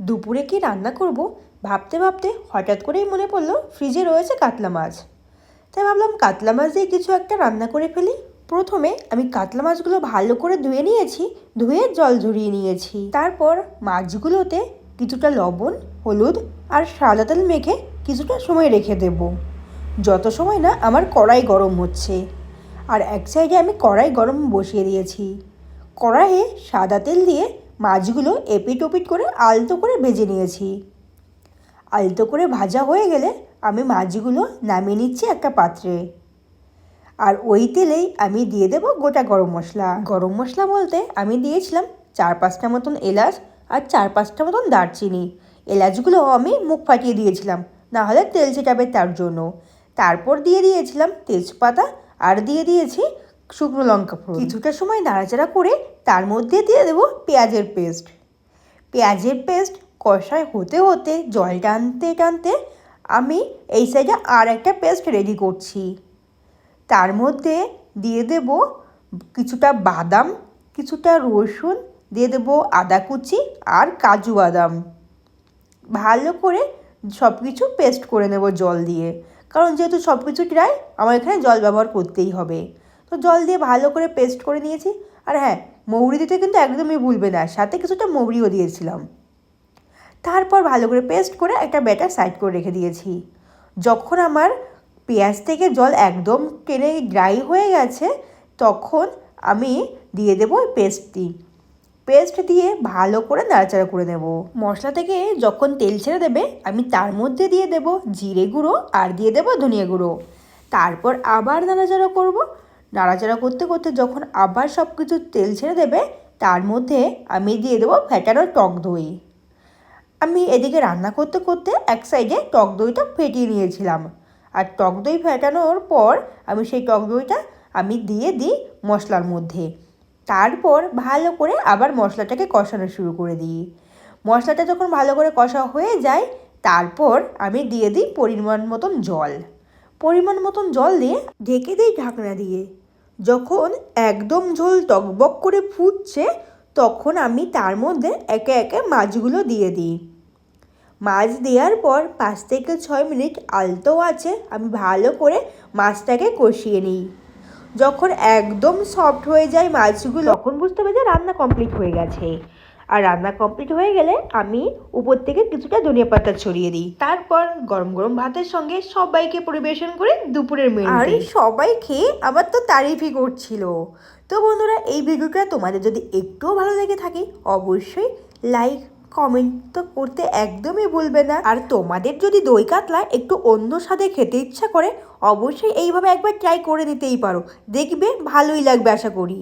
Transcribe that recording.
দুপুরে কি রান্না করব ভাবতে ভাবতে হঠাৎ করেই মনে পড়লো ফ্রিজে রয়েছে কাতলা মাছ। তাই ভাবলাম কাতলা মাছ দিয়ে কিছু একটা রান্না করে ফেলি। প্রথমে আমি কাতলা মাছগুলো ভালো করে ধুয়ে নিয়েছি, ধুয়ে জল ঝরিয়ে নিয়েছি। তারপর মাছগুলোতে কিছুটা লবণ, হলুদ আর সাদা তেল মেখে কিছুটা সময় রেখে দেব, যত সময় না আমার কড়াই গরম হচ্ছে। আর এক সাইডে আমি কড়াই গরম বসিয়ে দিয়েছি। কড়াইয়ে সাদা তেল দিয়ে মাছগুলো এপিট ওপিট করে আলতো করে ভেজে নিয়েছি। আলতো করে ভাজা হয়ে গেলে আমি মাছগুলো নামিয়ে নিচ্ছি একটা পাত্রে। আর ওই তেলেই আমি দিয়ে দেবো গোটা গরম মশলা। গরম মশলা বলতে আমি দিয়েছিলাম 4-5টা মতন এলাচ আর 4-5টা মতন দারচিনি। এলাচগুলো আমি মুখ ফাটিয়ে দিয়েছিলাম, না হলে তেল ছিটাবে তার জন্য। তারপর দিয়ে দিয়েছিলাম তেজপাতা আর দিয়ে দিয়েছি শুকনো লঙ্কা ফোড়ন। কিছুটা সময় নাড়াচাড়া করে তার মধ্যে দিয়ে দেবো পেঁয়াজের পেস্ট। পেঁয়াজের পেস্ট কষায় হতে হতে জল টানতে টানতে আমি এই সাইডে আর একটা পেস্ট রেডি করছি। তার মধ্যে দিয়ে দেব কিছুটা বাদাম, কিছুটা রসুন, দিয়ে দেব আদা কুচি আর কাজু বাদাম। ভালো করে সব কিছু পেস্ট করে নেব জল দিয়ে, কারণ যেহেতু সব কিছু ড্রাই আমার এখানে জল ব্যবহার করতেই হবে। তো জল দিয়ে ভালো করে পেস্ট করে নিয়েছি। আর হ্যাঁ, মৌরি দিতে কিন্তু একদমই ভুলবে না, সাথে কিছুটা মৌরিও দিয়েছিলাম। তারপর ভালো করে পেস্ট করে একটা ব্যাটার সাইড করে রেখে দিয়েছি। যখন আমার পেঁয়াজ থেকে জল একদম টেনে ড্রাই হয়ে গেছে, তখন আমি দিয়ে দেবো পেস্টটি। পেস্ট দিয়ে ভালো করে নাড়াচাড়া করে নেব। মশলা থেকে যখন তেল ছেড়ে দেবে আমি তার মধ্যে দিয়ে দেব জিরে গুঁড়ো আর দিয়ে দেব ধনিয়া গুঁড়ো। তারপর আবার নাড়াচাড়া করব। নাড়াচাড়া করতে করতে যখন আবার সব কিছু তেল ছেড়ে দেবে তার মধ্যে আমি দিয়ে দেবো ফ্যাটানো টক দই। আমি এদিকে রান্না করতে করতে এক সাইডে টক দইটা ফেটিয়ে নিয়েছিলাম। আর টক দই ফেটানোর পর আমি সেই টক দইটা আমি দিয়ে দিই মশলার মধ্যে। তারপর ভালো করে আবার মশলাটাকে কষানো শুরু করে দিই। মশলাটা যখন ভালো করে কষা হয়ে যায় তারপর আমি দিয়ে দিই পরিমাণ মতন জল। পরিমাণ মতন জল দিয়ে ঢেকে দিই ঢাকনা দিয়ে। যখন একদম ঝোল টকবক করে ফুটছে তখন আমি তার মধ্যে একে একে মাছগুলো দিয়ে দিই। মাছ দেওয়ার পর 5 থেকে 6 মিনিট আলতো আছে আমি ভালো করে মাছটাকে কষিয়ে নিই। যখন একদম সফট হয়ে যায় মাছগুলো তখন বুঝতে হবে যে রান্না কমপ্লিট হয়ে গেছে। আর রান্না কমপ্লিট হয়ে গেলে আমি উপর থেকে কিছুটা ধনিয়া পাতা ছড়িয়ে দিই। তারপর গরম গরম ভাতের সঙ্গে সবাইকে পরিবেশন করে দুপুরের মেনু। আর সবাই খেয়ে আবার তো তারিফই করছিল। তো বন্ধুরা, এই ভিডিওটা তোমাদের যদি একটুও ভালো লেগে থাকে অবশ্যই লাইক কমেন্ট তো করতে একদমই ভুলবে না। আর তোমাদের যদি দই কাতলা একটু অন্য স্বাদে খেতে ইচ্ছা করে অবশ্যই এইভাবে একবার ট্রাই করে দিতেই পারো, দেখবে ভালোই লাগবে আশা করি।